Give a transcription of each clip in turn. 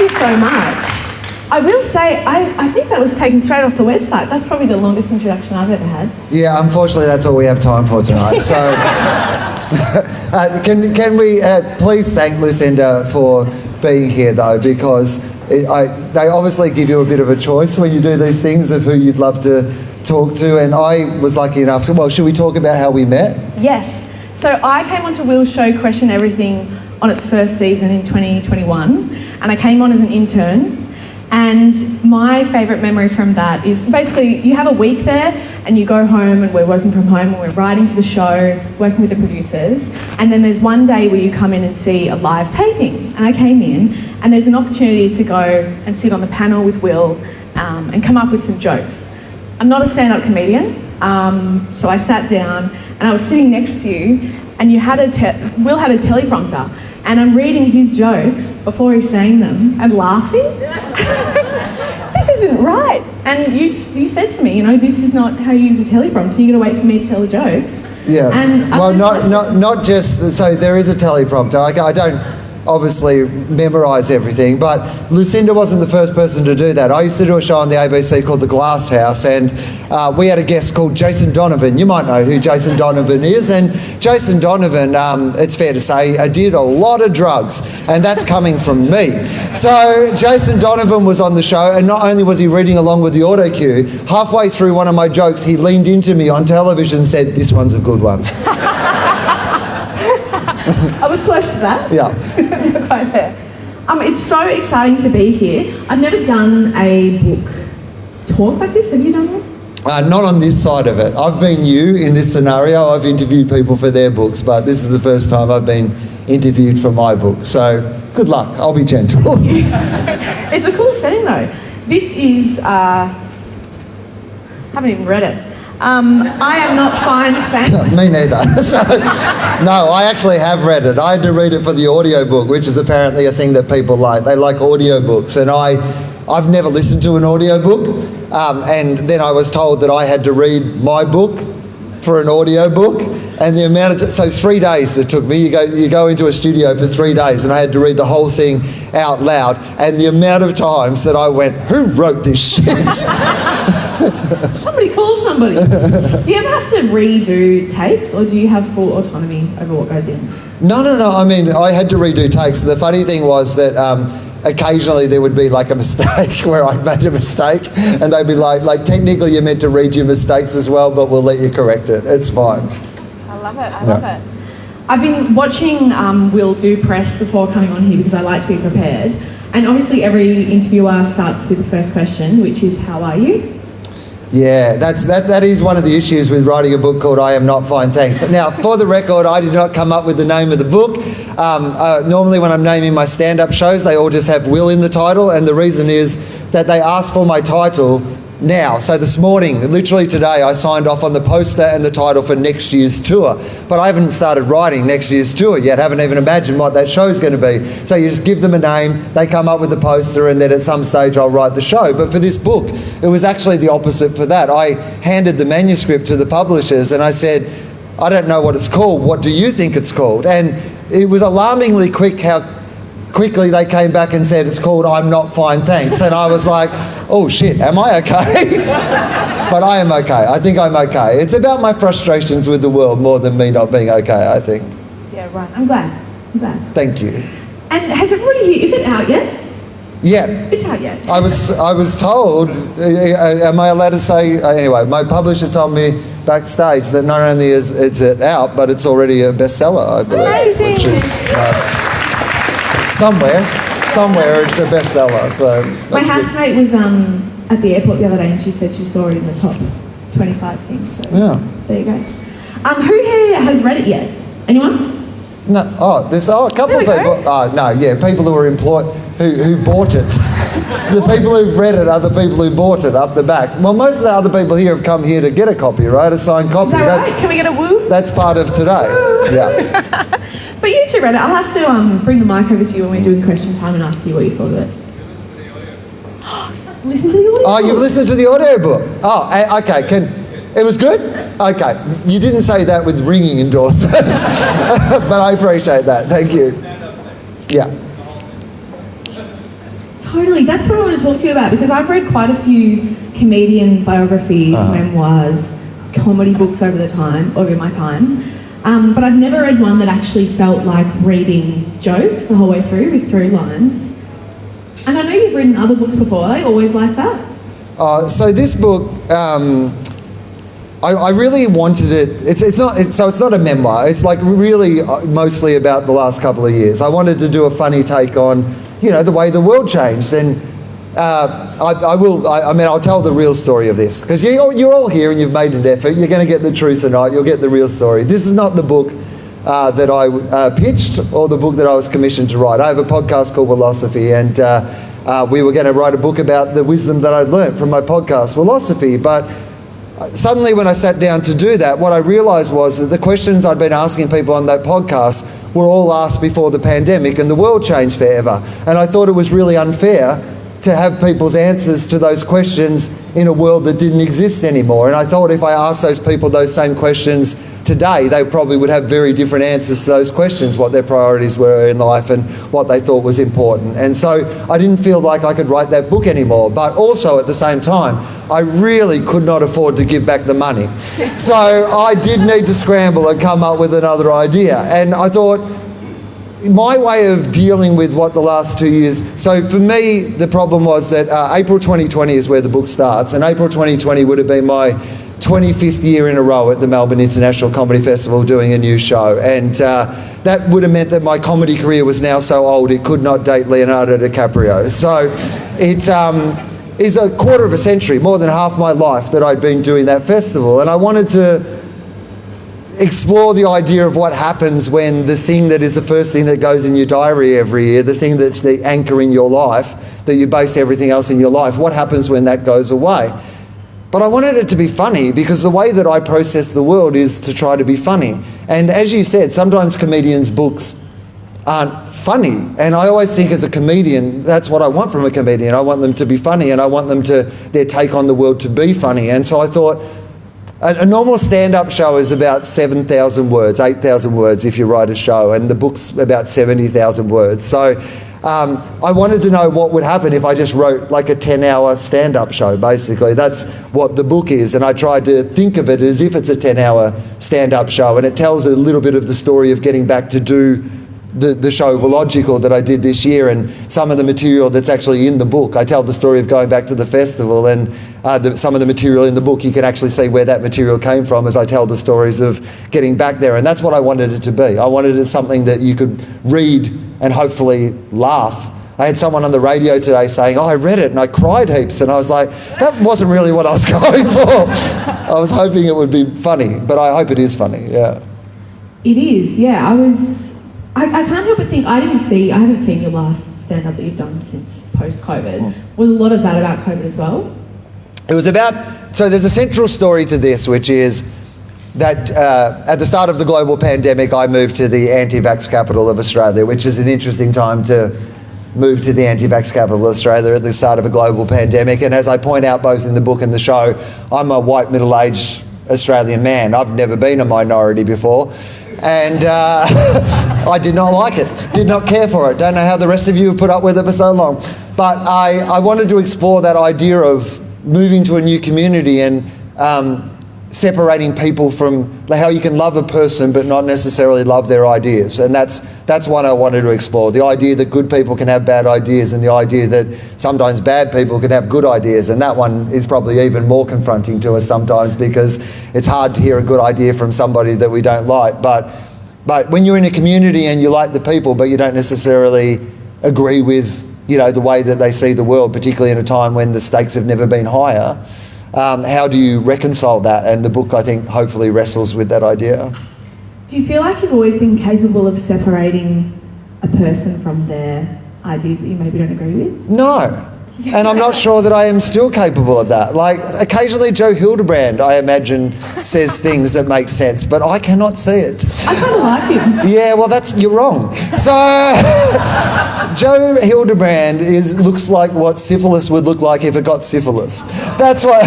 you so much. I will say, I think that was taken straight off the website. That's probably the longest introduction I've ever had. Yeah, unfortunately, that's all we have time for tonight. So, can we please thank Lucinda for being here, though, because they obviously give you a bit of a choice when you do these things of who you'd love to talk to, and I was lucky enough to, well, should we talk about how we met? Yes. So I came onto Wil's show, Question Everything, on its first season in 2021, and I came on as an intern. And my favourite memory from that is basically you have a week there and you go home and we're working from home and we're writing for the show, working with the producers, and then there's one day where you come in and see a live taping. And I came in and there's an opportunity to go and sit on the panel with Wil and come up with some jokes. I'm not a stand-up comedian, so I sat down and I was sitting next to you and you had Wil had a teleprompter. And I'm reading his jokes before he's saying them and laughing. This isn't right. And you said to me, this is not how you use a teleprompter. You're going to wait for me to tell the jokes. Yeah. And well, not just, so there is a teleprompter. I don't obviously memorise everything, but Lucinda wasn't the first person to do that. I used to do a show on the ABC called The Glass House, and we had a guest called Jason Donovan. You might know who Jason Donovan is, and Jason Donovan, it's fair to say, did a lot of drugs, and that's coming from me. So Jason Donovan was on the show, and not only was he reading along with the auto cue, halfway through one of my jokes, he leaned into me on television and said, "This one's a good one." I was close to that. Yeah. Quite there. It's so exciting to be here. I've never done a book talk like this. Have you done one? Not on this side of it. I've been you in this scenario. I've interviewed people for their books, but this is the first time I've been interviewed for my book. So good luck. I'll be gentle. It's a cool setting though. This is, haven't even read it. I am not fine, thanks. Me neither. So, no, I actually have read it. I had to read it for the audiobook, which is apparently a thing that people like. They like audiobooks, and I've never listened to an audiobook, and then I was told that I had to read my book for an audiobook, and the amount of, so 3 days it took me. You go into a studio for 3 days, and I had to read the whole thing out loud, and the amount of times that I went, who wrote this shit? Somebody call somebody. Do you ever have to redo takes, or do you have full autonomy over what goes in? No. I mean, I had to redo takes. The funny thing was that occasionally there would be like a mistake where I'd made a mistake, and they'd be like, technically you're meant to read your mistakes as well, but we'll let you correct it. It's fine. I love it. I love it. I've been watching Wil do press before coming on here because I like to be prepared. And obviously every interviewer starts with the first question, which is, how are you? Yeah, that is one of the issues with writing a book called I Am Not Fine, Thanks. Now, for the record, I did not come up with the name of the book. Normally when I'm naming my stand-up shows, they all just have Wil in the title, and the reason is that they asked for my title now. So this morning, literally today, I signed off on the poster and the title for next year's tour. But I haven't started writing next year's tour yet, haven't even imagined what that show's going to be. So you just give them a name, they come up with the poster, and then at some stage I'll write the show. But for this book, it was actually the opposite for that. I handed the manuscript to the publishers and I said, I don't know what it's called, what do you think it's called? And it was alarmingly quick how quickly they came back and said, it's called I'm Not Fine, Thanks. And I was like, oh shit, am I okay? But I am okay. I think I'm okay. It's about my frustrations with the world more than me not being okay, I think. Yeah, right. I'm glad. Thank you. And has everybody here, is it out yet? Yeah. It's out yet. I was told, am I allowed to say, anyway, my publisher told me backstage that not only is it out, but it's already a bestseller, I believe. Amazing. Which is nice. Somewhere it's a bestseller. So my housemate was at the airport the other day, and she said she saw it in the top 25 things. So yeah. There you go. Who here has read it yet? Anyone? No. There's a couple of people. People who are employed who bought it. The people who've read it are the people who bought it up the back. Well, most of the other people here have come here to get a copy, right? A signed copy. Is that right? Can we get a woo? That's part of today. Woo. Yeah. But you two read it. I'll have to bring the mic over to you when we're doing question time and ask you what you thought of it. Listen to the audio. Oh, you've listened to the audiobook. Oh, okay. It was good? Okay. You didn't say that with ringing endorsements, but I appreciate that. Thank you. Yeah. Totally. That's what I want to talk to you about, because I've read quite a few comedian biographies, memoirs, comedy books over my time. But I've never read one that actually felt like reading jokes the whole way through with through lines. And I know you've written other books before. Are they always like that? So this book, I really wanted it. It's not a memoir. It's like really mostly about the last couple of years. I wanted to do a funny take on, the way the world changed, and I'll tell the real story of this, because you're all here and you've made an effort. You're going to get the truth tonight. You'll get the real story. This is not the book that I pitched or the book that I was commissioned to write. I have a podcast called Philosophy, and we were going to write a book about the wisdom that I'd learnt from my podcast, Philosophy. But suddenly when I sat down to do that, what I realised was that the questions I'd been asking people on that podcast were all asked before the pandemic, and the world changed forever. And I thought it was really unfair to have people's answers to those questions in a world that didn't exist anymore. And I thought if I asked those people those same questions today, they probably would have very different answers to those questions, what their priorities were in life and what they thought was important. And so I didn't feel like I could write that book anymore. But also at the same time, I really could not afford to give back the money. So I did need to scramble and come up with another idea. And I thought, my way of dealing with what the last 2 years... So for me, the problem was that April 2020 is where the book starts, and April 2020 would have been my 25th year in a row at the Melbourne International Comedy Festival doing a new show. And that would have meant that my comedy career was now so old it could not date Leonardo DiCaprio. So it is a quarter of a century, more than half my life, that I'd been doing that festival. And I wanted to explore the idea of what happens when the thing that is the first thing that goes in your diary every year, the thing that's the anchor in your life, that you base everything else in your life, what happens when that goes away? But I wanted it to be funny, because the way that I process the world is to try to be funny. And as you said, sometimes comedians' books aren't funny. And I always think as a comedian, that's what I want from a comedian. I want them to be funny, and I want their take on the world to be funny. And so I thought, a normal stand-up show is about 7,000 words, 8,000 words if you write a show, and the book's about 70,000 words. So I wanted to know what would happen if I just wrote like a 10-hour stand-up show, basically. That's what the book is, and I tried to think of it as if it's a 10-hour stand-up show, and it tells a little bit of the story of getting back to do the show Logical that I did this year, and some of the material that's actually in the book. I tell the story of going back to the festival, and some of the material in the book, you can actually see where that material came from as I tell the stories of getting back there. And that's what I wanted it to be. I wanted it something that you could read and hopefully laugh. I had someone on the radio today saying, I read it and I cried heaps. And I was like, that wasn't really what I was going for. I was hoping it would be funny, but I hope it is funny, yeah. It is, yeah. I can't help but think, I haven't seen your last stand-up that you've done since post-COVID. Was a lot of that about COVID as well? It was so there's a central story to this, which is that at the start of the global pandemic, I moved to the anti-vax capital of Australia, which is an interesting time to move to the anti-vax capital of Australia at the start of a global pandemic. And as I point out both in the book and the show, I'm a white middle-aged Australian man. I've never been a minority before. And I did not like it, did not care for it. Don't know how the rest of you have put up with it for so long. But I wanted to explore that idea of moving to a new community and separating people from how you can love a person but not necessarily love their ideas. And that's what I wanted to explore, the idea that good people can have bad ideas, and the idea that sometimes bad people can have good ideas. And that one is probably even more confronting to us sometimes, because it's hard to hear a good idea from somebody that we don't like. But when you're in a community and you like the people but you don't necessarily agree with the way that they see the world, particularly in a time when the stakes have never been higher, how do you reconcile that? And the book, I think, hopefully wrestles with that idea. Do you feel like you've always been capable of separating a person from their ideas that you maybe don't agree with? No. And I'm not sure that I am still capable of that. Like, occasionally Joe Hildebrand, I imagine, says things that make sense, but I cannot see it. I kind of like him. Yeah, well, you're wrong. So, Joe Hildebrand looks like what syphilis would look like if it got syphilis. That's what...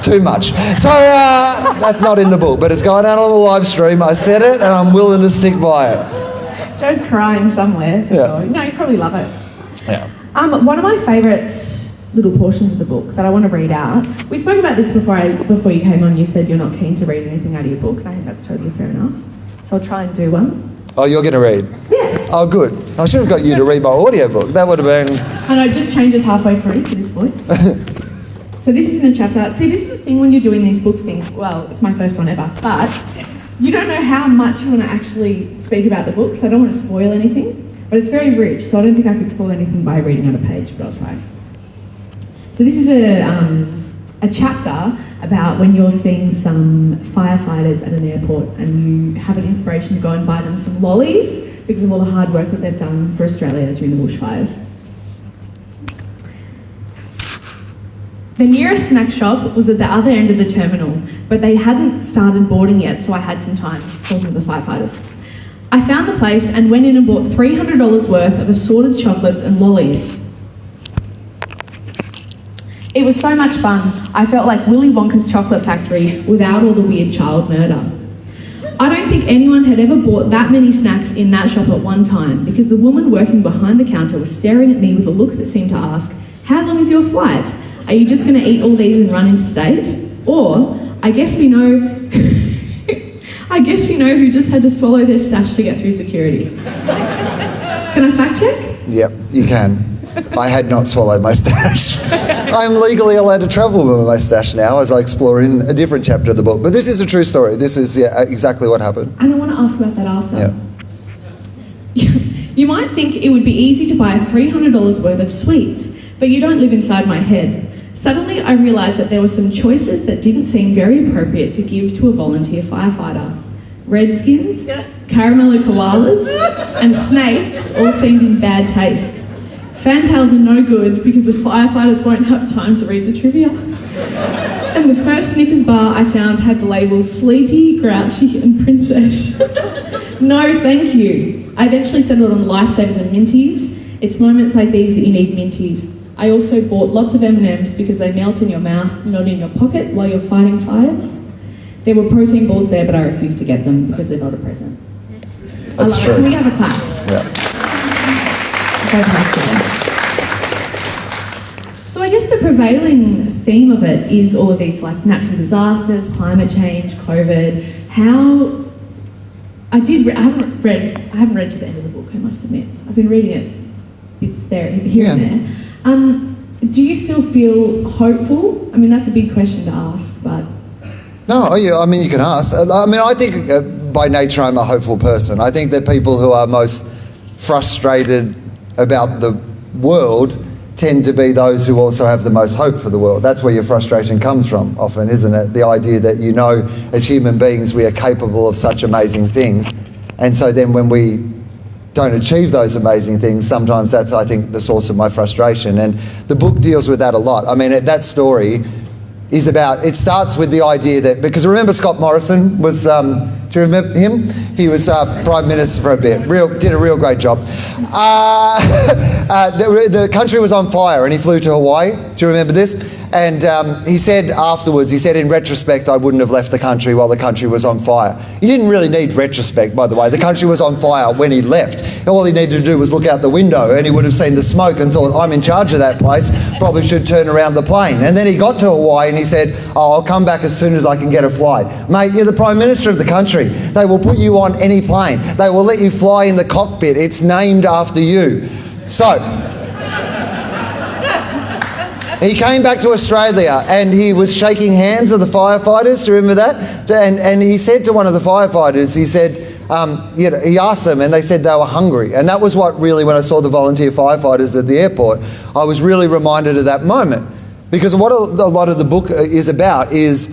Too much. So, that's not in the book, but it's going out on the live stream. I said it, and I'm willing to stick by it. Joe's crying somewhere, for yeah. sure. No, you probably love it. Yeah. One of my favourite little portions of the book that I want to read out. We spoke about this before you came on. You said you're not keen to read anything out of your book, and I think that's totally fair enough. So I'll try and do one. Oh, you're going to read? Yeah. Oh, good. I should have got you to read my audiobook. That would have been... I know, it just changes halfway through to this voice. So this is in a chapter. See, this is the thing when you're doing these book things. Well, it's my first one ever, but you don't know how much you want to actually speak about the book, so I don't want to spoil anything. But it's very rich, so I don't think I could spoil anything by reading out a page, but I'll try. So this is a chapter about when you're seeing some firefighters at an airport and you have an inspiration to go and buy them some lollies because of all the hard work that they've done for Australia during the bushfires. The nearest snack shop was at the other end of the terminal, but they hadn't started boarding yet, so I had some time, just talking to the firefighters. I found the place and went in and bought $300 worth of assorted chocolates and lollies. It was so much fun. I felt like Willy Wonka's chocolate factory without all the weird child murder. I don't think anyone had ever bought that many snacks in that shop at one time because the woman working behind the counter was staring at me with a look that seemed to ask, "How long is your flight? Are you just going to eat all these and run interstate?" Or, I guess we know who just had to swallow their stash to get through security. Can I fact check? Yep, you can. I had not swallowed my stash. I'm legally allowed to travel with my stash now as I explore in a different chapter of the book. But this is a true story. This is exactly what happened. And I want to ask about that after. Yeah. You might think it would be easy to buy $300 worth of sweets, but you don't live inside my head. Suddenly I realised that there were some choices that didn't seem very appropriate to give to a volunteer firefighter. Redskins, caramello koalas, and snakes all seemed in bad taste. Fantails are no good because the firefighters won't have time to read the trivia. And the first Snickers bar I found had the labels Sleepy, Grouchy and Princess. No, thank you. I eventually settled on Lifesavers and Minties. It's moments like these that you need Minties. I also bought lots of M&Ms because they melt in your mouth, not in your pocket while you're fighting fires. There were protein balls there, but I refused to get them because they're not a present. That's true. Can we have a clap? Yeah. So I guess the prevailing theme of it is all of these like natural disasters, climate change, COVID. I haven't read to the end of the book, I must admit. I've been reading it. It's there, here and there. Do you still feel hopeful? I mean, that's a big question to ask, but... No, yeah, I mean, you can ask. I mean, I think by nature I'm a hopeful person. I think that people who are most frustrated about the world tend to be those who also have the most hope for the world. That's where your frustration comes from often, isn't it? The idea that, you know, as human beings we are capable of such amazing things, and so then when we don't achieve those amazing things, sometimes that's, I think, the source of my frustration. And the book deals with that a lot. I mean, that story is about, it starts with the idea that, because remember Scott Morrison was, do you remember him? He was Prime Minister for a bit, did a real great job. The country was on fire and he flew to Hawaii, do you remember this? And he said afterwards, he said, in retrospect, I wouldn't have left the country while the country was on fire. He didn't really need retrospect, by the way. The country was on fire when he left. All he needed to do was look out the window and he would have seen the smoke and thought, I'm in charge of that place, probably should turn around the plane. And then he got to Hawaii and he said, oh, I'll come back as soon as I can get a flight. Mate, you're the Prime Minister of the country. They will put you on any plane. They will let you fly in the cockpit. It's named after you. So, he came back to Australia and he was shaking hands with the firefighters. Do you remember that? And he said to one of the firefighters, he said, he asked them and they said they were hungry. And that was what really, when I saw the volunteer firefighters at the airport, I was really reminded of that moment. Because what a lot of the book is about is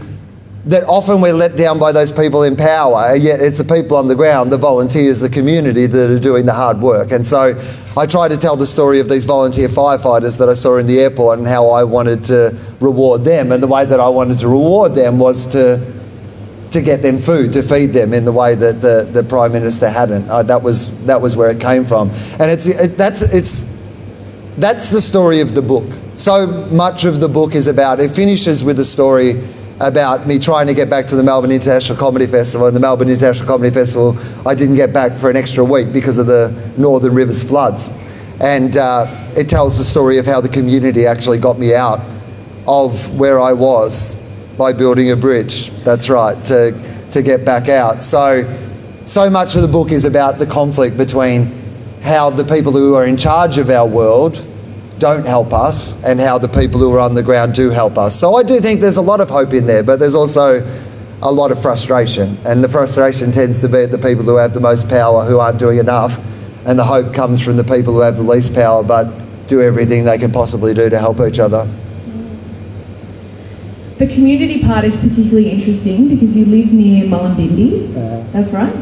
that often we're let down by those people in power, yet it's the people on the ground, the volunteers, the community that are doing the hard work. And so I try to tell the story of these volunteer firefighters that I saw in the airport and how I wanted to reward them. And the way that I wanted to reward them was to get them food, to feed them in the way that the Prime Minister hadn't. That was where it came from. And that's the story of the book. So much of the book is about, it finishes with a story about me trying to get back to the Melbourne International Comedy Festival. And the Melbourne International Comedy Festival, I didn't get back for an extra week because of the Northern Rivers floods. And it tells the story of how the community actually got me out of where I was by building a bridge. That's right, to get back out. So much of the book is about the conflict between how the people who are in charge of our world don't help us and how the people who are on the ground do help us. So I do think there's a lot of hope in there, but there's also a lot of frustration. And the frustration tends to be at the people who have the most power who aren't doing enough, and the hope comes from the people who have the least power but do everything they can possibly do to help each other. The community part is particularly interesting because you live near Mullumbimby, that's right.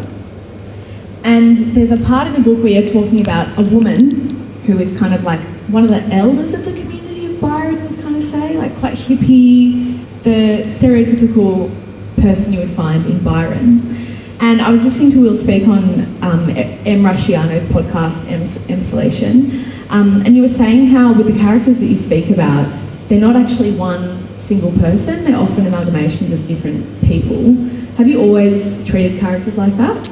And there's a part in the book where you're talking about a woman who is kind of like one of the elders of the community of Byron, you'd kind of say, like quite hippie, the stereotypical person you would find in Byron. And I was listening to Wil speak on M. Rusciano's podcast, Emsolation, and you were saying how with the characters that you speak about, they're not actually one single person, they're often amalgamations of different people. Have you always treated characters like that?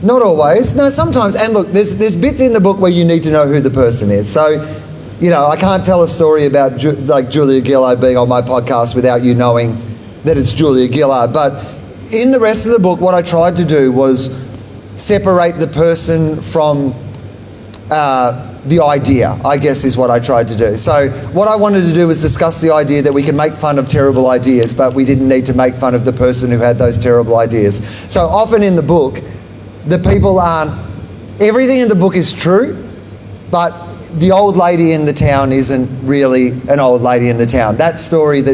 Not always. No, sometimes. And look, there's bits in the book where you need to know who the person is. So, you know, I can't tell a story about Julia Gillard being on my podcast without you knowing that it's Julia Gillard. But in the rest of the book, what I tried to do was separate the person from the idea, I guess is what I tried to do. So what I wanted to do was discuss the idea that we can make fun of terrible ideas, but we didn't need to make fun of the person who had those terrible ideas. So often in the book, the people aren't, everything in the book is true, but the old lady in the town isn't really an old lady in the town. That story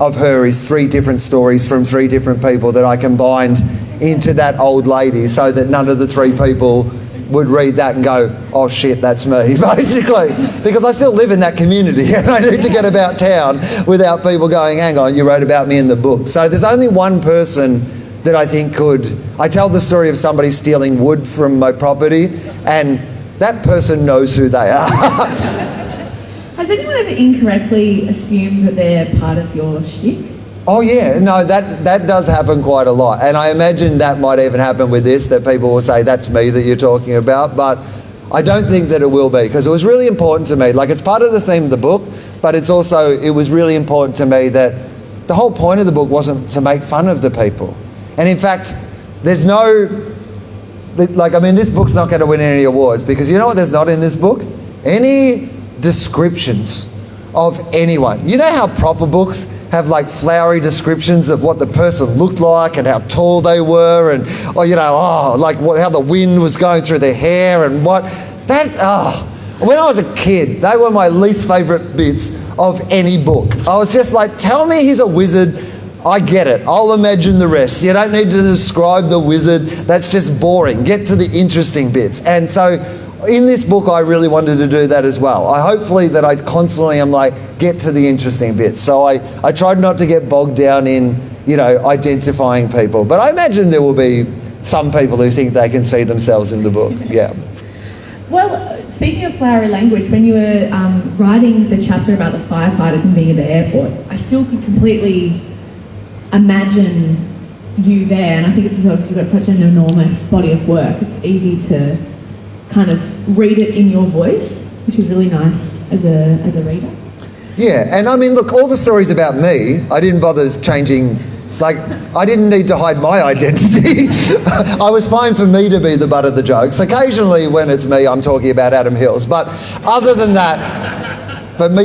of her is 3 different stories from 3 different people that I combined into that old lady so that none of the 3 people would read that and go, oh shit, that's me, basically. Because I still live in that community and I need to get about town without people going, hang on, you wrote about me in the book. So there's only one person that I think I tell the story of somebody stealing wood from my property, and that person knows who they are. Has anyone ever incorrectly assumed that they're part of your shtick? Oh yeah, no, that does happen quite a lot. And I imagine that might even happen with this, that people will say, that's me that you're talking about, but I don't think that it will be, because it was really important to me. Like, it's part of the theme of the book, but it was really important to me that the whole point of the book wasn't to make fun of the people. And in fact, there's this book's not going to win any awards, because you know what there's not in this book? Any descriptions of anyone. You know how proper books have like flowery descriptions of what the person looked like and how tall they were and, how the wind was going through their hair and what. When I was a kid, they were my least favourite bits of any book. I was just like, tell me he's a wizard, I get it. I'll imagine the rest. You don't need to describe the wizard. That's just boring. Get to the interesting bits. And so in this book, I really wanted to do that as well. Hopefully that I constantly am like, get to the interesting bits. So I tried not to get bogged down in, identifying people. But I imagine there will be some people who think they can see themselves in the book. Yeah. Well, speaking of flowery language, when you were writing the chapter about the firefighters and being at the airport, I still could completely imagine you there, and I think it's because you've got such an enormous body of work. It's easy to kind of read it in your voice, which is really nice as a reader. Yeah, and I mean, look, all the stories about me, I didn't bother changing. Like, I didn't need to hide my identity. I was fine for me to be the butt of the jokes. Occasionally, when it's me, I'm talking about Adam Hills. But other than that,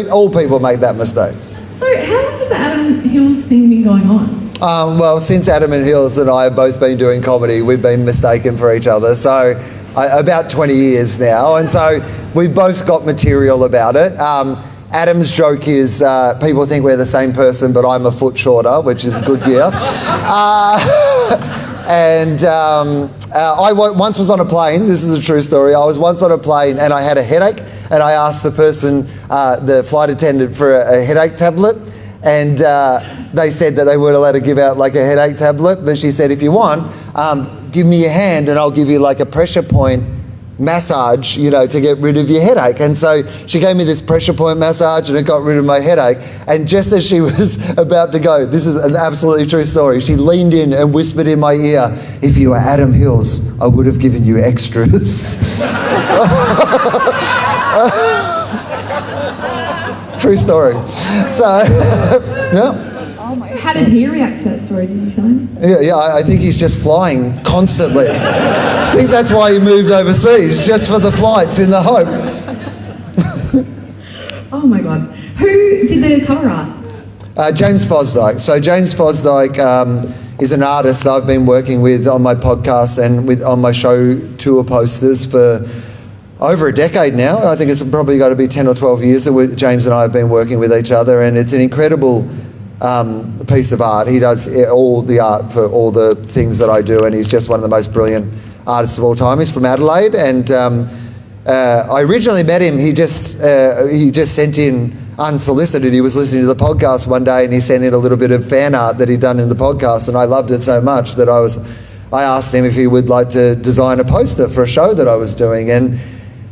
all people make that mistake. So how long has the Adam Hills thing been going on? Well, since Adam and Hills and I have both been doing comedy, we've been mistaken for each other. So about 20 years now. And so we've both got material about it. Adam's joke is people think we're the same person, but I'm a foot shorter, which is good gear. I once was on a plane. This is a true story. I was once on a plane and I had a headache, and I asked the person, the flight attendant, for a headache tablet, and they said that they weren't allowed to give out like a headache tablet, but she said, if you want, give me your hand and I'll give you like a pressure point massage, to get rid of your headache. And so she gave me this pressure point massage and it got rid of my headache. And just as she was about to go, this is an absolutely true story, she leaned in and whispered in my ear, if you were Adam Hills, I would have given you extras. True story. So, yeah. Oh my! How did he react to that story? Did you tell him? Yeah, I think he's just flying constantly. I think that's why he moved overseas, just for the flights in the hope. Oh my God. Who did the cover art? James Fosdyke. So James Fosdyke is an artist I've been working with on my podcast and on my show tour posters for over a decade now. I think it's probably got to be 10 or 12 years that James and I have been working with each other, and it's an incredible piece of art. He does all the art for all the things that I do, and he's just one of the most brilliant artists of all time. He's from Adelaide, and I originally met him. He just sent in unsolicited. He was listening to the podcast one day, and he sent in a little bit of fan art that he'd done in the podcast, and I loved it so much that I asked him if he would like to design a poster for a show that I was doing, and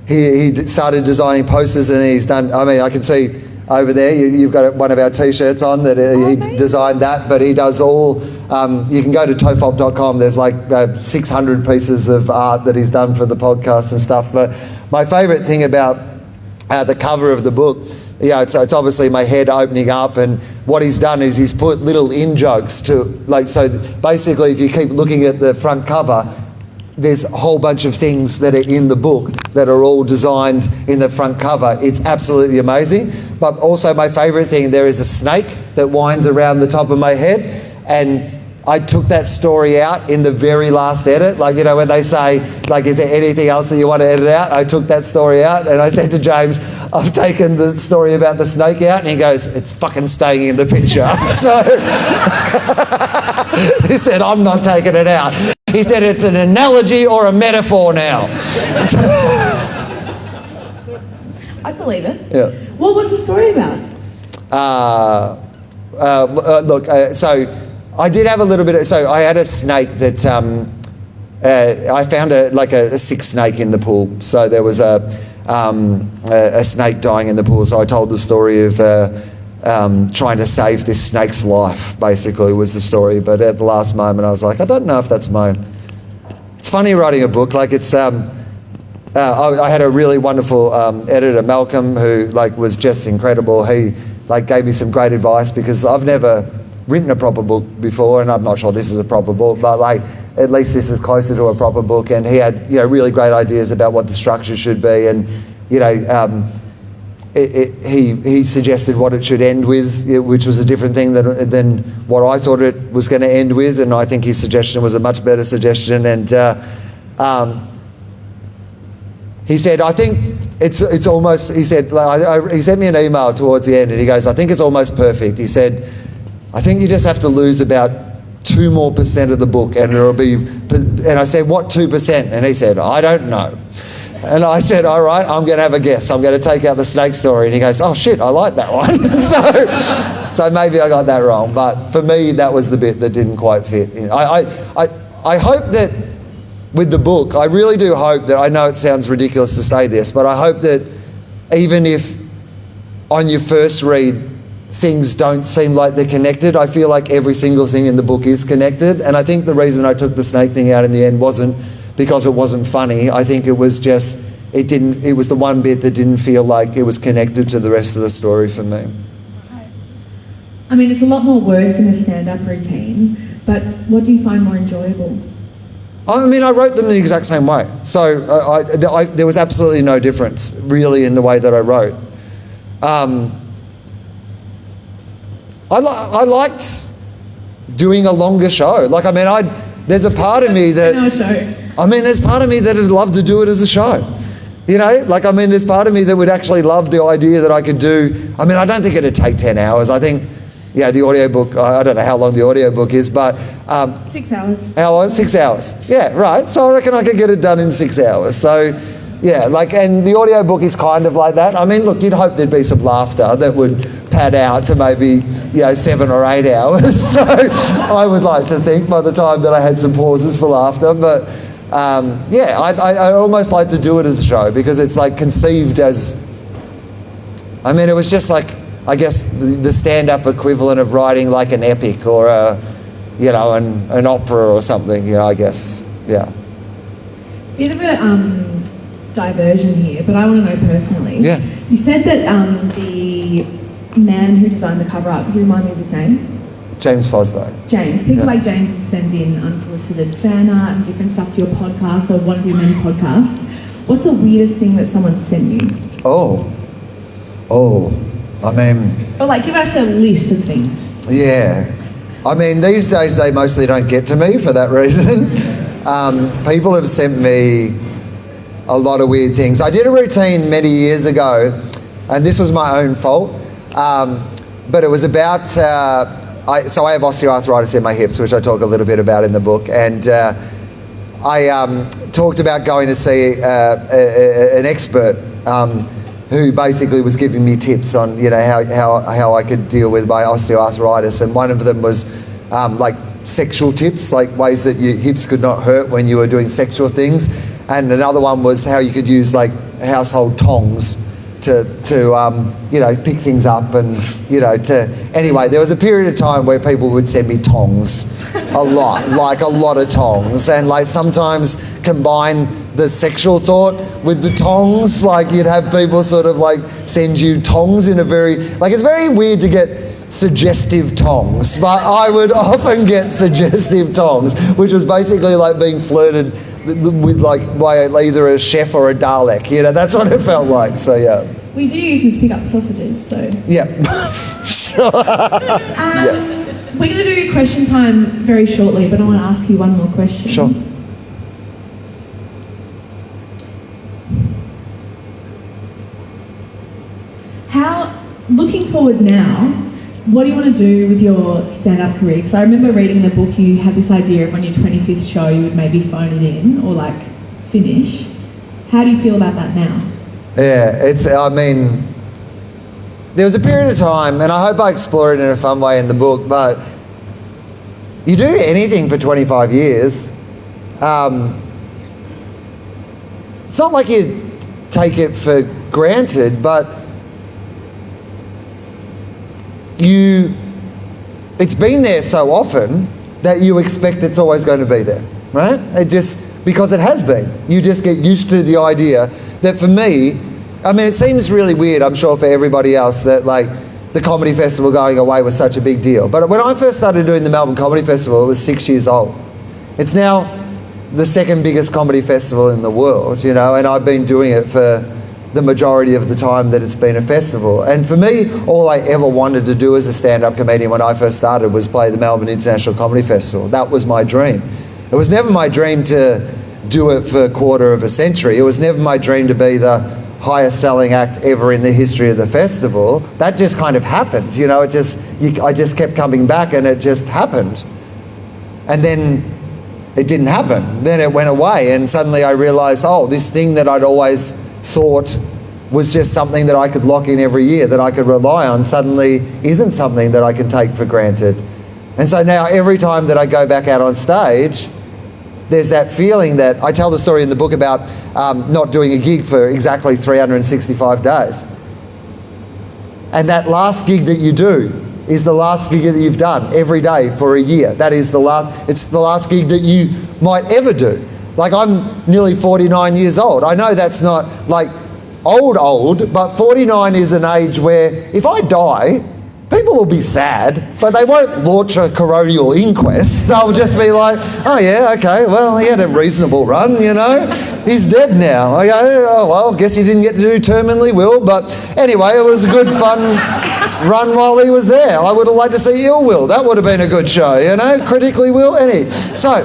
he started designing posters, and he's done. I mean, I can see over there you've got one of our T-shirts on that he designed that, but he does all. You can go to tofop.com. There's like 600 pieces of art that he's done for the podcast and stuff. But my favourite thing about the cover of the book, it's obviously my head opening up, and what he's done is he's put little in-jokes so basically if you keep looking at the front cover, there's a whole bunch of things that are in the book that are all designed in the front cover. It's absolutely amazing. But also my favourite thing, there is a snake that winds around the top of my head, and I took that story out in the very last edit. Like, when they say, like, is there anything else that you want to edit out? I took that story out, and I said to James, I've taken the story about the snake out, and he goes, it's fucking staying in the picture. So he said, I'm not taking it out. He said, it's an analogy or a metaphor now. I believe it. Yeah. What was the story about? So I did have a little bit of... So I had a snake that... I found a sick snake in the pool. So there was a snake dying in the pool. So I told the story of trying to save this snake's life, basically, was the story. But at the last moment, I was like, I don't know if that's my... It's funny writing a book. Like, it's... I had a really wonderful editor, Malcolm, who was just incredible. He gave me some great advice, because I've never written a proper book before, and I'm not sure this is a proper book, but at least this is closer to a proper book. And he had really great ideas about what the structure should be, and he suggested what it should end with, which was a different thing than what I thought it was going to end with, and I think his suggestion was a much better suggestion. And he said, I think it's almost, he said, he sent me an email towards the end, and he goes, I think it's almost perfect. He said, I think you just have to lose about 2% more of the book, and it'll be, and I said, what 2%? And he said, I don't know. And I said, all right, I'm going to have a guess. I'm going to take out the snake story. And he goes, oh shit, I like that one. so maybe I got that wrong. But for me, that was the bit that didn't quite fit. I hope that with the book, I really do hope that, I know it sounds ridiculous to say this, but I hope that even if on your first read things don't seem like they're connected, I feel like every single thing in the book is connected. And I think the reason I took the snake thing out in the end wasn't because it wasn't funny. I think it was just, it was the one bit that didn't feel like it was connected to the rest of the story for me. I mean, it's a lot more words in a stand-up routine, but what do you find more enjoyable? I mean, I wrote them the exact same way. So there was absolutely no difference, really, in the way that I wrote. I liked doing a longer show. There's a part of me that... there's part of me that would love to do it as a show. There's part of me that would actually love the idea that I could do... I don't think it'd take 10 hours. I think, the audiobook, I don't know how long the audiobook is, but... 6 hours. 6 hours. Yeah, right. So I reckon I could get it done in 6 hours. So, and the audiobook is kind of like that. Look, you'd hope there'd be some laughter that would pad out to maybe, 7 or 8 hours. So I would like to think by the time that I had some pauses for laughter. But, I almost like to do it as a show, because it's conceived as... it was just I guess the stand-up equivalent of writing an epic or an opera or something, I guess, yeah. You ever diversion here, but I want to know personally. Yeah. You said that the man who designed the cover art, can you remind me of his name? James Fosdo. James. People like James would send in unsolicited fan art and different stuff to your podcast or one of your many podcasts. What's the weirdest thing that someone sent you? I mean... Or like, give us a list of things. Yeah. I mean, these days they mostly don't get to me for that reason. People have sent me a lot of weird things. I did a routine many years ago, and this was my own fault, but it was about... So I have osteoarthritis in my hips, which I talk a little bit about in the book, and I talked about going to see an expert who basically was giving me tips on, you know, how I could deal with my osteoarthritis, and one of them was like sexual tips, like ways that your hips could not hurt when you were doing sexual things, and another one was how you could use like household tongs to you know, pick things up, and you know, anyway, there was a period of time where people would send me tongs a lot of tongs, and like sometimes combine the sexual thought with the tongs. Like you'd have people sort of like send you tongs in a very, like, it's very weird to get suggestive tongs, but I would often get suggestive tongs, which was basically like being flirted with, like, by either a chef or a Dalek, you know, that's what it felt like. So yeah, we do use them to pick up sausages, so yeah. Sure. Yes, we're going to do question time very shortly, but I want to ask you one more question. sure. Looking forward now, what do you want to do with your stand-up career? Because I remember reading in the book you had this idea of on your 25th show you would maybe phone it in or like finish. How do you feel about that now? Yeah, I mean, there was a period of time, and I hope I explore it in a fun way in the book, but you do anything for 25 years. It's not like you take it for granted, but it's been there so often that you expect it's always going to be there, right? Because it has been. You just get used to the idea that, for me, I mean, it seems really weird, I'm sure, for everybody else, that like the comedy festival going away was such a big deal. But when I first started doing the Melbourne Comedy Festival, it was 6 years old. It's now the second biggest comedy festival in the world, you know, and I've been doing it for the majority of the time that it's been a festival. And for me, all I ever wanted to do as a stand-up comedian when I first started was play the Melbourne International Comedy Festival. That was my dream. It was never my dream to do it for a quarter of a century. It was never my dream to be the highest selling act ever in the history of the festival. That just kind of happened, you know, I just kept coming back, and it just happened. And then it didn't happen. Then it went away, and suddenly I realised, oh, this thing that I'd always thought was just something that I could lock in every year, that I could rely on, suddenly isn't something that I can take for granted. And so now every time that I go back out on stage, there's that feeling that I tell the story in the book about not doing a gig for exactly 365 days. And that last gig that you do is the last gig that you've done every day for a year. That is it's the last gig that you might ever do. Like, I'm nearly 49 years old. I know that's not like old, but 49 is an age where if I die, people will be sad, but they won't launch a coronial inquest. They'll just be like, oh yeah, okay, well, he had a reasonable run, you know. He's dead now. I go, oh well, guess he didn't get to do terminally Will, but anyway, it was a good fun run while he was there. I would have liked to see Ill Will. That would have been a good show, you know, critically Will. So,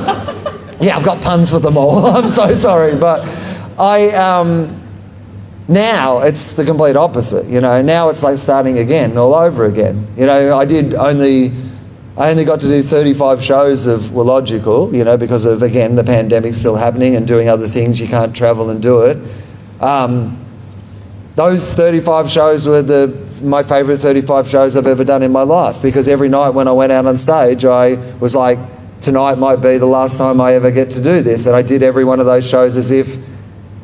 yeah, I've got puns for them all. I'm so sorry, but now it's the complete opposite, you know. Now it's like starting again, all over again. You know, I only got to do 35 shows of Willogical, you know, because of, again, the pandemic still happening and doing other things. You can't travel and do it. Those 35 shows were my favourite 35 shows I've ever done in my life, because every night when I went out on stage, I was like, tonight might be the last time I ever get to do this. And I did every one of those shows as if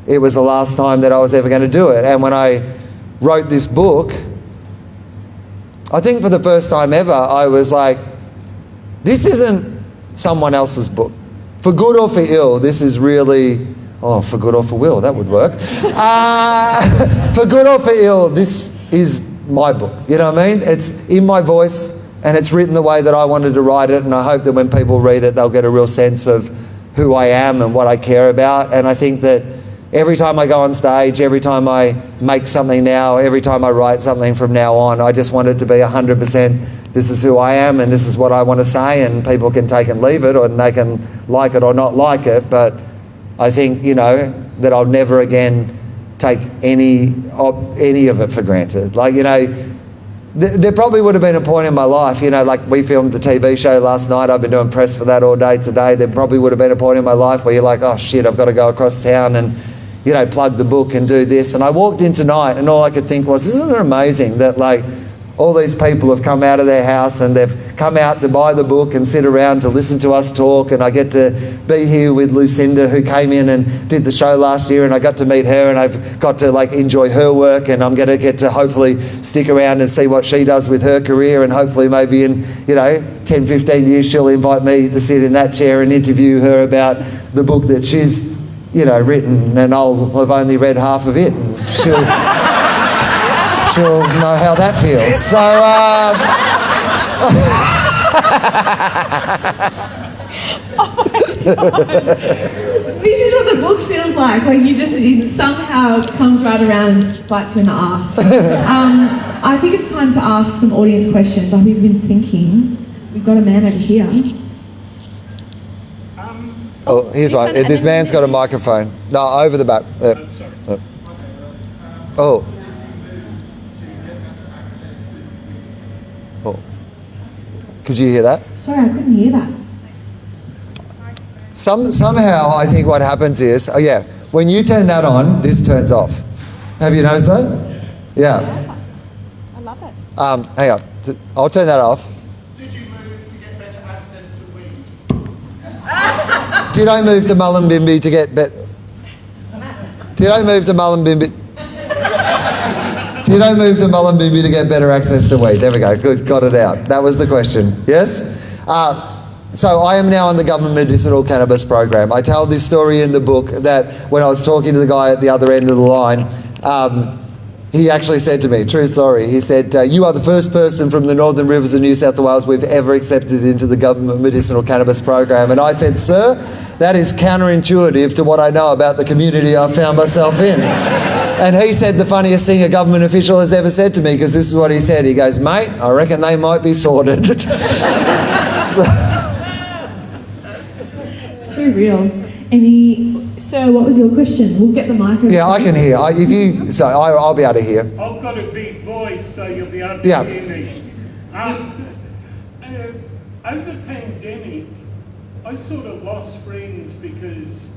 it was the last time that I was ever going to do it. And when I wrote this book, I think for the first time ever, I was like, this isn't someone else's book. For good or for ill, this is really Oh, for good or for Wil, that would work. For good or for ill, this is my book. You know what I mean? It's in my voice, and it's written the way that I wanted to write it, and I hope that when people read it, they'll get a real sense of who I am and what I care about. And I think that every time I go on stage, every time I make something now, every time I write something from now on, I just want it to be 100%, this is who I am and this is what I want to say, and people can take and leave it, or they can like it or not like it. But I think, you know, that I'll never again take any of it for granted. Like, you know, there probably would have been a point in my life, you know, like we filmed the TV show last night. I've been doing press for that all day today. There probably would have been a point in my life where you're like, oh shit, I've got to go across town and, you know, plug the book and do this. And I walked in tonight and all I could think was, isn't it amazing that like all these people have come out of their house and they've come out to buy the book and sit around to listen to us talk, and I get to be here with Lucinda, who came in and did the show last year, and I got to meet her and I've got to like enjoy her work, and I'm going to get to hopefully stick around and see what she does with her career, and hopefully maybe in, you know, 10, 15 years she'll invite me to sit in that chair and interview her about the book that she's, you know, written, and I'll have only read half of it, and she'll know how that feels. So, oh my God. This is what the book feels like. Like it somehow comes right around and bites you in the arse. I think it's time to ask some audience questions. I've been thinking, we've got a man over here. Oh, here's one. This man's got a microphone. No, over the back. Oh. Oh. Could you hear that? Sorry, I couldn't hear that. Somehow, I think what happens is, oh yeah, when you turn that on, this turns off. Have you noticed that? Yeah. I love it. Hang on. I'll turn that off. Did you move to get better access to weed? Did I move to Mullumbimby to get better? Did I move to Mullumbimby? Did I move to Mullumbimby to get better access to weed? There we go. Good. Got it out. That was the question. Yes? So I am now on the government medicinal cannabis program. I tell this story in the book that when I was talking to the guy at the other end of the line, he actually said to me, true story, he said, you are the first person from the Northern Rivers of New South Wales we've ever accepted into the government medicinal cannabis program. And I said, sir, that is counterintuitive to what I know about the community I've found myself in. And he said the funniest thing a government official has ever said to me, because this is what he said. He goes, mate, I reckon they might be sorted. Too real. Sir, what was your question? We'll get the microphone. Yeah, I can hear. I'll be able to hear. I've got a big voice, so you'll be able to hear me. Over the pandemic, I sort of lost friends because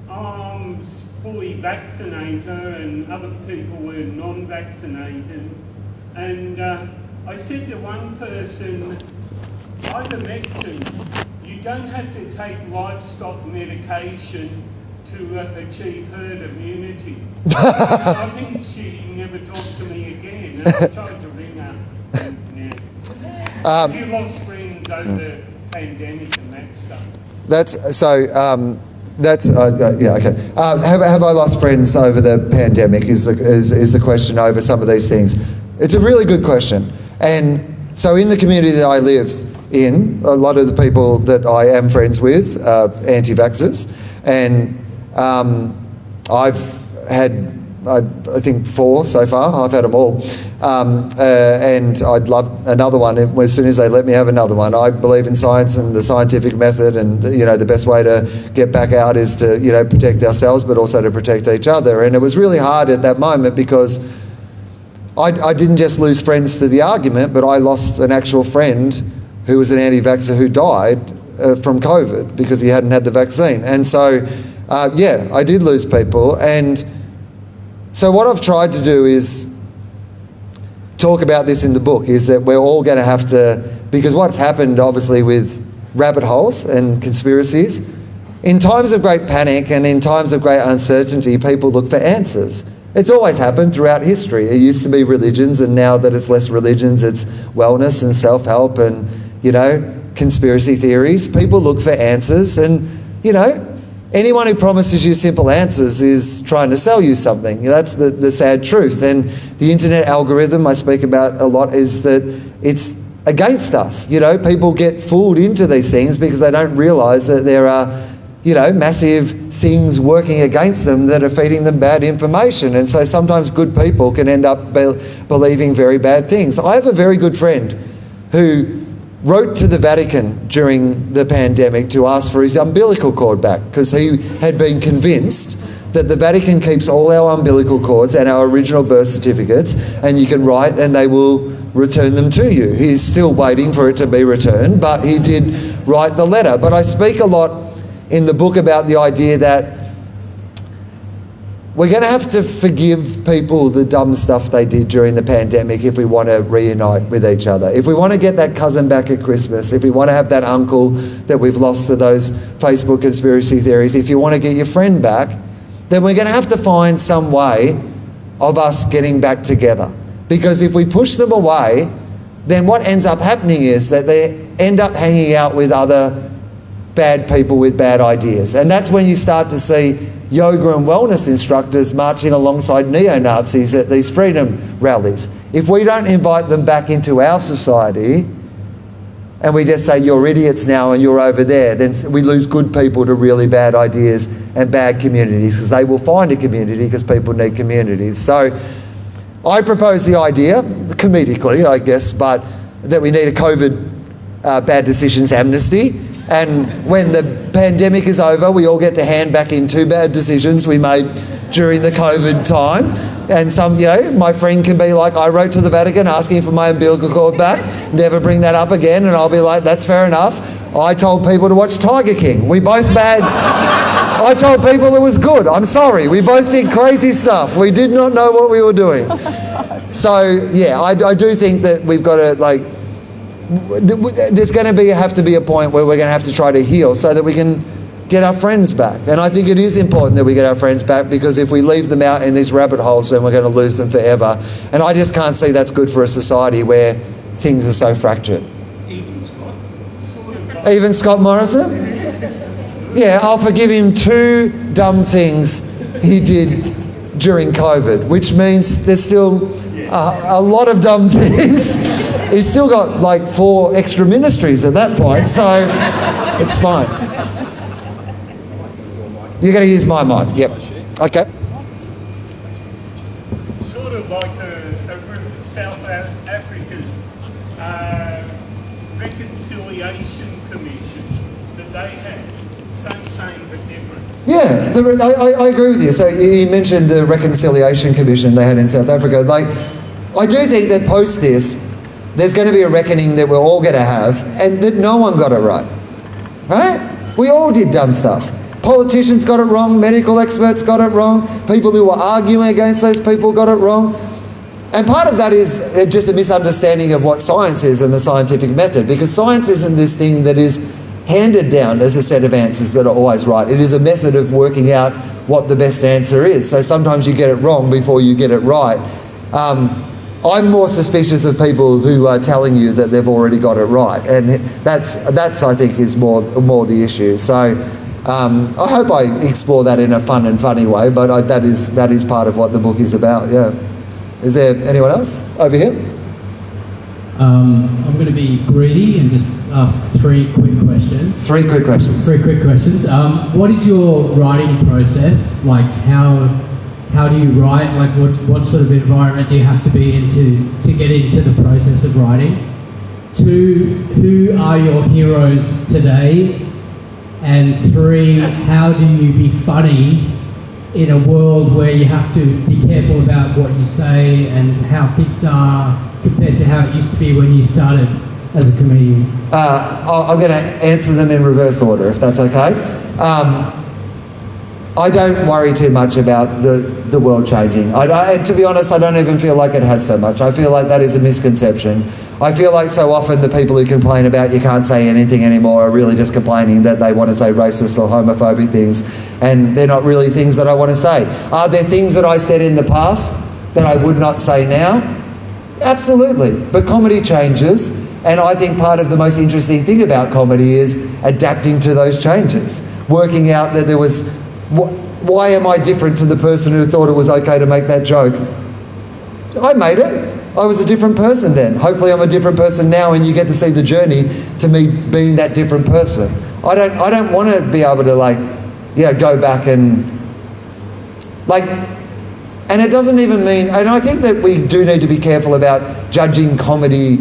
I'm fully vaccinated and other people were non-vaccinated. And I said to one person, ivermectin, you don't have to take livestock medication to achieve herd immunity. I think she never talked to me again, and I tried to ring her. You lost friends over the pandemic and that stuff. Yeah, okay. Have I lost friends over the pandemic is the question over some of these things. It's a really good question. And so in the community that I lived in, a lot of the people that I am friends with are anti-vaxxers, and I've had, I think 4 so far. I've had them all, and I'd love another one as soon as they let me have another one. I believe in science and the scientific method, and you know the best way to get back out is to protect ourselves, but also to protect each other. And it was really hard at that moment because I didn't just lose friends to the argument, but I lost an actual friend who was an anti-vaxxer who died from COVID because he hadn't had the vaccine. And so, yeah, I did lose people. And so what I've tried to do is talk about this in the book, is that we're all going to have to, because what's happened obviously with rabbit holes and conspiracies, in times of great panic and in times of great uncertainty, people look for answers. It's always happened throughout history. It used to be religions, and now that it's less religions, it's wellness and self-help and, conspiracy theories. People look for answers, and, anyone who promises you simple answers is trying to sell you something. That's the sad truth. And the internet algorithm I speak about a lot is that it's against us. You know, people get fooled into these things because they don't realise that there are, you know, massive things working against them that are feeding them bad information. And so sometimes good people can end up believing very bad things. I have a very good friend who wrote to the Vatican during the pandemic to ask for his umbilical cord back because he had been convinced that the Vatican keeps all our umbilical cords and our original birth certificates, and you can write and they will return them to you. He's still waiting for it to be returned, but he did write the letter. But I speak a lot in the book about the idea that we're going to have to forgive people the dumb stuff they did during the pandemic if we want to reunite with each other. If we want to get that cousin back at Christmas, if we want to have that uncle that we've lost to those Facebook conspiracy theories, if you want to get your friend back, then we're going to have to find some way of us getting back together. Because if we push them away, then what ends up happening is that they end up hanging out with other bad people with bad ideas. And that's when you start to see yoga and wellness instructors marching alongside neo-Nazis at these freedom rallies. If we don't invite them back into our society and we just say, you're idiots now and you're over there, then we lose good people to really bad ideas and bad communities, because they will find a community because people need communities. So I propose the idea, comedically I guess, but that we need a COVID bad decisions amnesty. And when the pandemic is over, we all get to hand back in 2 bad decisions we made during the COVID time. And some, you know, my friend can be like, I wrote to the Vatican asking for my umbilical cord back, never bring that up again. And I'll be like, that's fair enough. I told people to watch Tiger King. We both made... I told people it was good. I'm sorry. We both did crazy stuff. We did not know what we were doing. So, yeah, I do think that we've got to, like... There's going to have to be a point where we're going to have to try to heal so that we can get our friends back. And I think it is important that we get our friends back, because if we leave them out in these rabbit holes, then we're going to lose them forever. And I just can't see that's good for a society where things are so fractured. Even Scott Morrison? Yeah, I'll forgive him 2 dumb things he did during COVID, which means there's still a lot of dumb things. He's still got like 4 extra ministries at that point, so it's fine. You're going to use my mic, yep. Okay. Sort of like a group of South Africa's reconciliation commission that they had. Same but different. Yeah, I agree with you. So you mentioned the Reconciliation Commission they had in South Africa. Like, I do think that post this, there's going to be a reckoning that we're all going to have, and that no one got it right. Right? We all did dumb stuff. Politicians got it wrong, medical experts got it wrong, people who were arguing against those people got it wrong. And part of that is just a misunderstanding of what science is and the scientific method, because science isn't this thing that is handed down as a set of answers that are always right. It is a method of working out what the best answer is. So sometimes you get it wrong before you get it right. I'm more suspicious of people who are telling you that they've already got it right, and that's I think is more the issue. So I hope I explore that in a fun and funny way, but that is part of what the book is about. Yeah. Is there anyone else over here? I'm going to be greedy and just ask 3 quick questions. 3 quick questions. 3 quick questions. What is your writing process? Like, how do you write? Like, what sort of environment do you have to be in to get into the process of writing? 2, who are your heroes today? And 3, how do you be funny in a world where you have to be careful about what you say and how things are compared to how it used to be when you started as a comedian? I'm going to answer them in reverse order, if that's okay. I don't worry too much about the world changing. And to be honest, I don't even feel like it has so much. I feel like that is a misconception. I feel like so often the people who complain about you can't say anything anymore are really just complaining that they want to say racist or homophobic things, and they're not really things that I want to say. Are there things that I said in the past that I would not say now? Absolutely. But comedy changes, and I think part of the most interesting thing about comedy is adapting to those changes. working out that there was, why am I different to the person who thought it was okay to make that joke? I made it. I was a different person then. Hopefully I'm a different person now, and you get to see the journey to me being that different person. I don't want to be able to go back and and it doesn't even mean, and I think that we do need to be careful about judging comedy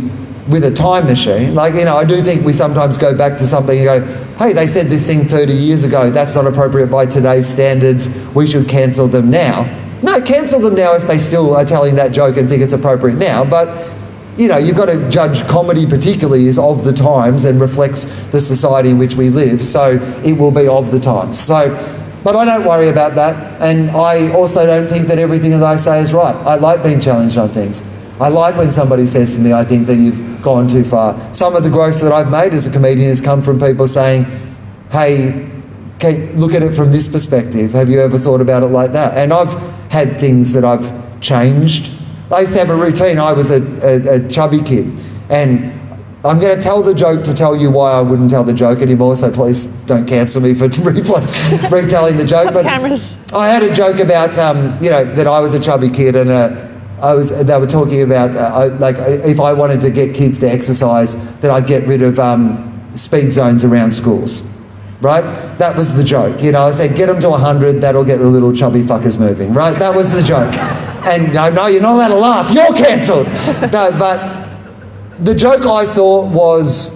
with a time machine. I do think we sometimes go back to something and go, hey, they said this thing 30 years ago, that's not appropriate by today's standards, we should cancel them now. No, cancel them now if they still are telling that joke and think it's appropriate now, but you've got to judge comedy particularly is of the times and reflects the society in which we live, so it will be of the times. But I don't worry about that, and I also don't think that everything that I say is right. I like being challenged on things. I like when somebody says to me, I think that you've gone too far. Some of the growth that I've made as a comedian has come from people saying, hey, look at it from this perspective. Have you ever thought about it like that? And I've had things that I've changed. I used to have a routine. I was a chubby kid, and I'm going to tell the joke to tell you why I wouldn't tell the joke anymore, so please don't cancel me for retelling the joke. But Cameras. I had a joke about, that I was a chubby kid, and they were talking about, if I wanted to get kids to exercise, that I'd get rid of speed zones around schools. Right? That was the joke. I said, get them to 100, that'll get the little chubby fuckers moving. Right? That was the joke. And no, you're not allowed to laugh. You're cancelled. No, but the joke I thought was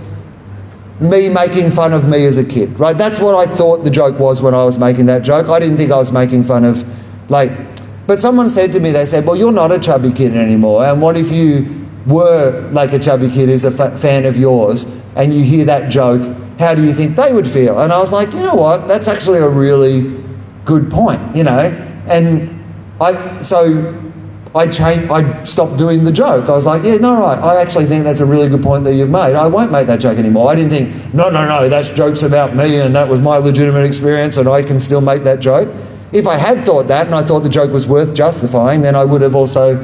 me making fun of me as a kid. Right? That's what I thought the joke was when I was making that joke. I didn't think I was making fun of, but someone said to me, they said, well, you're not a chubby kid anymore. And what if you were a chubby kid who's a fan of yours, and you hear that joke, how do you think they would feel? And I was like, you know what? That's actually a really good point, And I stopped doing the joke. I was like, yeah, no, right. I actually think that's a really good point that you've made. I won't make that joke anymore. I didn't think, no, that's jokes about me and that was my legitimate experience and I can still make that joke. If I had thought that and I thought the joke was worth justifying, then I would have also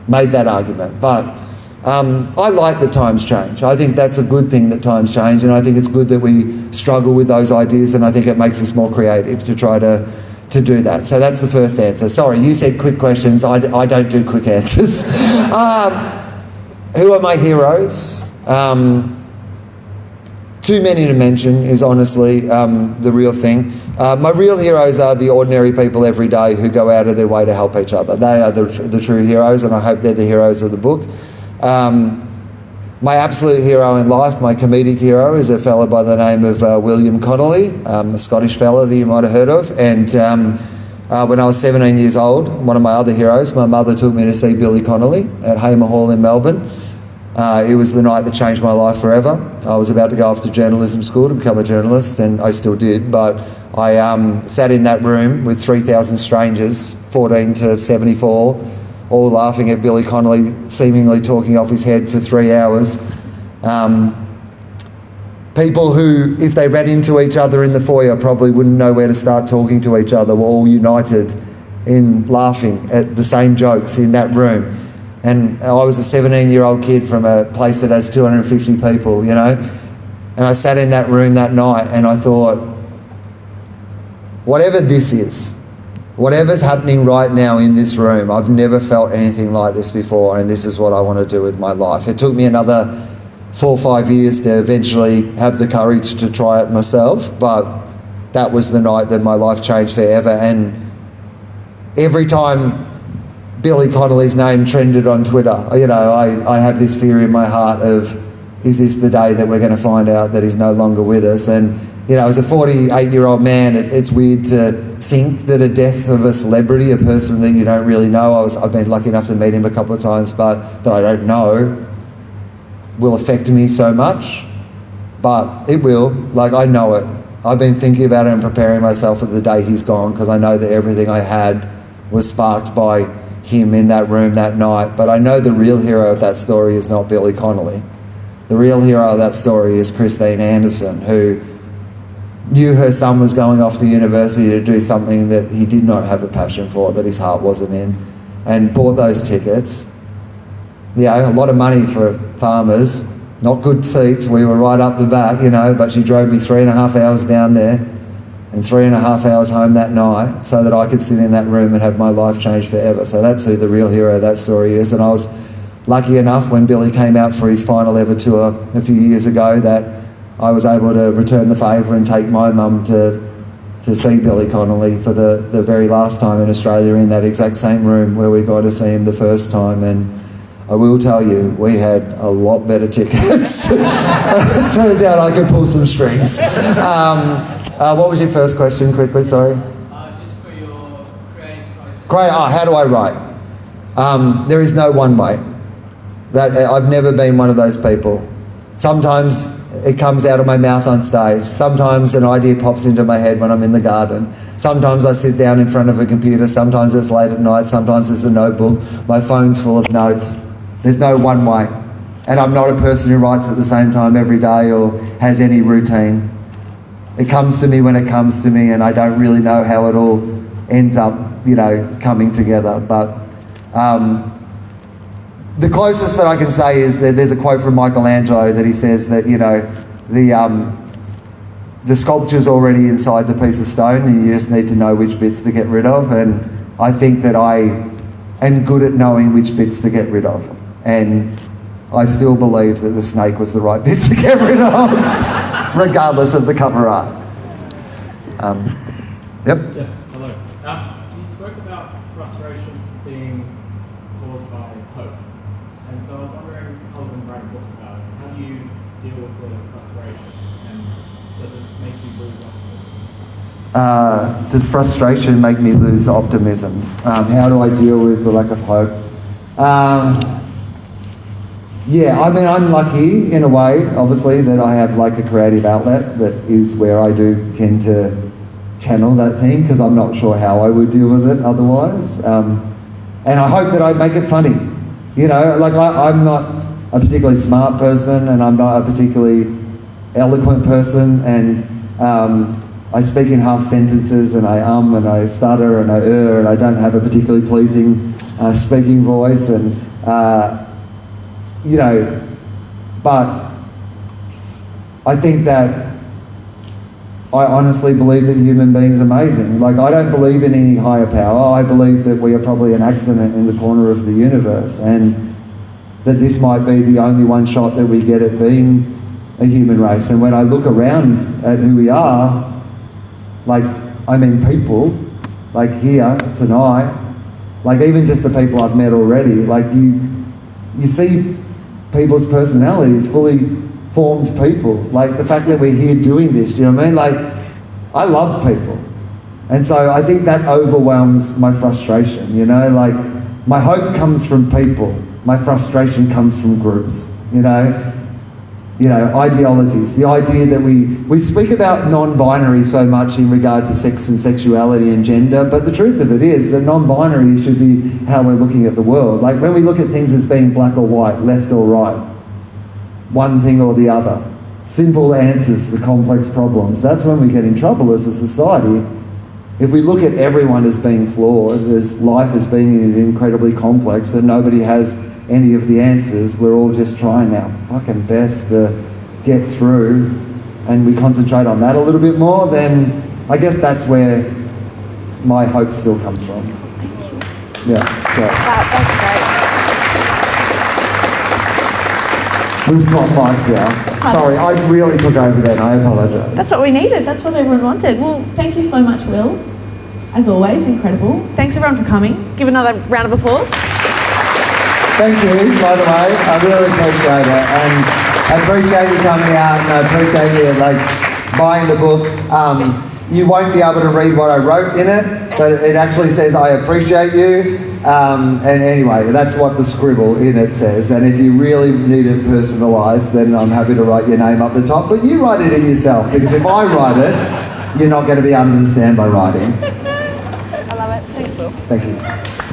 made that argument. But I like that times change. I think that's a good thing that times change, and I think it's good that we struggle with those ideas, and I think it makes us more creative to try to do that. So that's the first answer. Sorry, you said quick questions. I don't do quick answers. Who are my heroes? Too many to mention is honestly the real thing. My real heroes are the ordinary people every day who go out of their way to help each other. They are the true heroes, and I hope they're the heroes of the book. My absolute hero in life, my comedic hero, is a fella by the name of William Connolly, a Scottish fella that you might have heard of. And when I was 17 years old, one of my other heroes, my mother took me to see Billy Connolly at Hamer Hall in Melbourne. It was the night that changed my life forever. I was about to go off to journalism school to become a journalist, and I still did, but I sat in that room with 3,000 strangers, 14 to 74, all laughing at Billy Connolly seemingly talking off his head for 3 hours. People who, if they ran into each other in the foyer, probably wouldn't know where to start talking to each other, were all united in laughing at the same jokes in that room. And I was a 17-year-old kid from a place that has 250 people, And I sat in that room that night and I thought, whatever this is, whatever's happening right now in this room, I've never felt anything like this before, and this is what I want to do with my life. It took me another 4 or 5 years to eventually have the courage to try it myself, but that was the night that my life changed forever. And every time Billy Connolly's name trended on Twitter, I have this fear in my heart of, is this the day that we're going to find out that he's no longer with us? And as a 48-year-old man, it's weird to think that a death of a celebrity, a person that you don't really know, I've been lucky enough to meet him a couple of times, but that I don't know, will affect me so much. But it will. I know it. I've been thinking about it and preparing myself for the day he's gone, because I know that everything I had was sparked by him in that room that night. But I know the real hero of that story is not Billy Connolly. The real hero of that story is Christine Anderson, who knew her son was going off to university to do something that he did not have a passion for, that his heart wasn't in, and bought those tickets. A lot of money for farmers, not good seats. We were right up the back, but she drove me 3.5 hours down there. and 3.5 hours home that night so that I could sit in that room and have my life changed forever. So that's who the real hero of that story is. And I was lucky enough when Billy came out for his final ever tour a few years ago that I was able to return the favour and take my mum to see Billy Connolly for the very last time in Australia in that exact same room where we got to see him the first time. And I will tell you, we had a lot better tickets. It turns out I could pull some strings. What was your first question, quickly, sorry? Just for your creative process. Great, how do I write? There is no one way. I've never been one of those people. Sometimes it comes out of my mouth on stage. Sometimes an idea pops into my head when I'm in the garden. Sometimes I sit down in front of a computer. Sometimes it's late at night. Sometimes it's a notebook. My phone's full of notes. There's no one way. And I'm not a person who writes at the same time every day or has any routine. It comes to me when it comes to me, and I don't really know how it all ends up, coming together. But the closest that I can say is that there's a quote from Michelangelo that he says that, the sculpture's already inside the piece of stone and you just need to know which bits to get rid of. And I think that I am good at knowing which bits to get rid of. And I still believe that the snake was the right bit to get rid of, regardless of the cover art. Yep. Yes, hello. You spoke about frustration being caused by hope. And so I was wondering, other than writing books about it, how do you deal with the frustration? And does it make you lose optimism? Does frustration make me lose optimism? How do I deal with the lack of hope? Yeah, I mean, I'm lucky in a way, obviously, that I have like a creative outlet that is where I do tend to channel that thing, because I'm not sure how I would deal with it otherwise. And I hope that I make it funny. I'm not a particularly smart person, and I'm not a particularly eloquent person, and I speak in half sentences, and I and I stutter and I and I don't have a particularly pleasing speaking voice, and but I think that I honestly believe that human beings are amazing. Like, I don't believe in any higher power. I believe that we are probably an accident in the corner of the universe, and that this might be the only one shot that we get at being a human race. And when I look around at who we are, people, like here tonight, like even just the people I've met already, like you see people's personalities, fully formed people. Like the fact that we're here doing this, do you know what I mean? Like, I love people. And so I think that overwhelms my frustration, like my hope comes from people, my frustration comes from groups, ideologies, the idea that we speak about non-binary so much in regard to sex and sexuality and gender, but the truth of it is that non-binary should be how we're looking at the world. Like when we look at things as being black or white, left or right, one thing or the other, simple answers to complex problems, that's when we get in trouble as a society. If we look at everyone as being flawed, as life as being incredibly complex, and nobody has any of the answers, we're all just trying our fucking best to get through, and we concentrate on that a little bit more, then I guess that's where my hope still comes from. Yeah, so. Wow, that's We've swapped mics now. Sorry, I really took over then, I apologise. That's what we needed. That's what everyone wanted. Well, thank you so much, Wil. As always, incredible. Thanks everyone for coming. Give another round of applause. Thank you, by the way. I really appreciate it. And I appreciate you coming out, and I appreciate you buying the book. You won't be able to read what I wrote in it, but it actually says, I appreciate you. And anyway, that's what the scribble in it says. And if you really need it personalised, then I'm happy to write your name up the top. But you write it in yourself, because if I write it, you're not going to be able to understand my writing. I love it. Thanks, Wil. Thank you.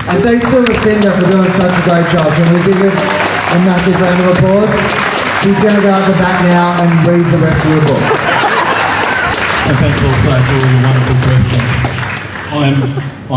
And thanks to Lucinda for doing such a great job. Can we give her a massive round of applause? She's going to go at the back now and read the rest of the book. And thanks also for all the wonderful questions.